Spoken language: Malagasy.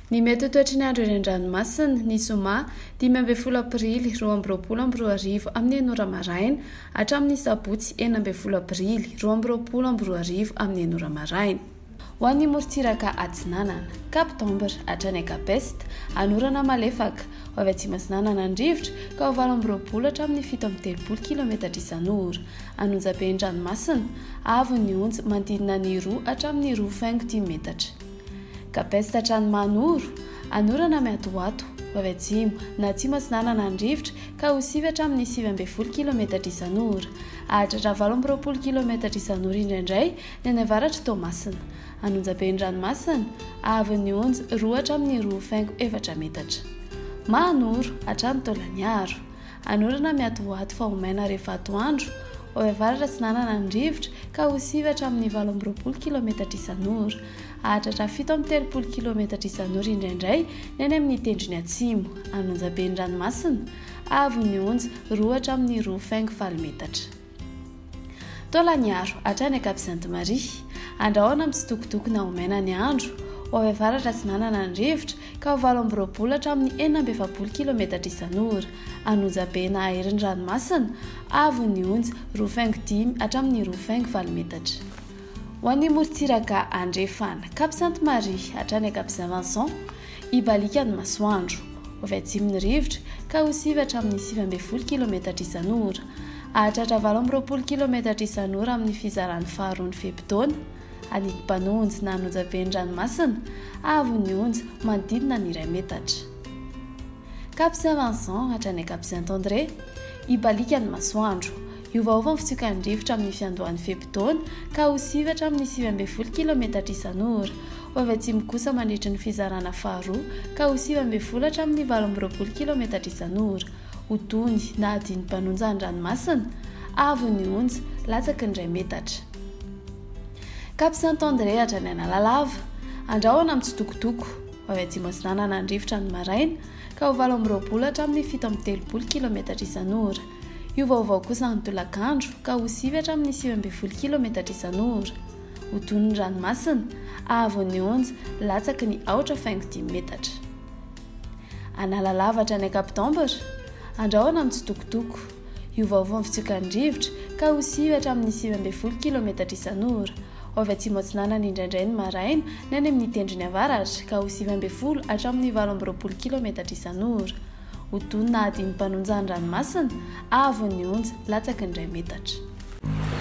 Ny mety ho toetry ny andro eny an-dranomasina ny zoma 10 aprily 2024 amin'ny 9 maraina hatramin'ny sabotsy 9 aprily 2024 amin'ny 9 maraina. Ho an'ny morontsiraka atsinanana Cap d'Ombre hatrany Capest anorana malefaka ho avy atsimo atsinanana andrivotra ka ho 20 hatramin'ny 7 km isan'ora anonjabe an-dranomasina avo ny onja manodidina ny 2 hatramin'ny 2.10 metatra. Capest hatrany manoro anorana miatoato ho avy atsimo na atsimo atsinanana andrivotra ka ho 9 hatramin'ny 9 km isan'ora ahatratra 20 km isan'ora indraindray ny avaratra Toamasina anonjabe an-dranomasina avo ny onja 2 hatramin'ny 2.4 metatra. Manoro hatrany Tolaniaro anorana miatoato fa ho maina rehefa atoandro ho avaratra atsinanana andrivotra ka ho 9 hatramin'ny 20 km isan'ora ahatratra 17 km isan'ora indraindray ny any amin'ny tendrony atsimo anonjabe an-dranomasina avo ny onja 2 hatramin'ny 2.4 metatra. Tolaniaro hatrany Cap Sainte-Marie andrahoana mitsitokotoko na ho maina ny andro ho avy avaratra atsinanana andrivotra ka ho 20 hatramin'ny 40 km isan'ora anonjabe na aherin'ny-ranomasina avo ny onja 2.10 hatramin'ny 2.4 metatra. Ho an'ny morontsiraka andrefana Cap Sainte-Marie hatrany Cap Saint-Vincent ibalika ny masoandro ho avy atsimon'ny rivotra ka ho 9 hatramin'ny 9 km isan'ora ahatratra 20 km isan'ora amin'ny fizaran'ny faharoa ny fepitaona anidimpanonjy na anonjabe an-dranomasina avo ny onja manodidina ny 1 metatra. Cap Saint-Vincent hatrany Cap Saint-André ibalika ny masoandro iovaova ny fitsioka ny rivotra amin'ny fiandohan'ny fepitaona ka ho 9 hatramin'ny 9 km isan'ora ho avy atsimo kosa mandritry ny fizarana faharoa ka ho 9 hatramin'ny 20 km isan'ora ho tony na adiny-panonja an-dranomasina avo ny onja latsaky ny 1 metatra. Cap Saint-André hatrany Analalava andrahoana mitsitokotoko ho avy atsimo atsinanana andrivotra ny maraina ka ho 20 hatramin'ny 17 km isan'ora iovaova kosa ny tolakandro ka ho 9 hatramin'ny 19 km isan'ora ho tony ny ranomasina avo ny onja latsaky ny 4.10 metatra. Analalava hatrany Cap d'Ombre andrahoana mitsitokotoko iovaova ny fitsioka ny rivotra ka ho 9 hatramin'ny 19 km isan'ora ho avy atsimo atsinanana indraindray ny maraina ny any amin'ny tendrony avaratra ka ho 19 hatramin'ny 20 km isan'ora ho tony na adiny-panonja ny ranomasina avo ny onja latsaky ny 1 metatra.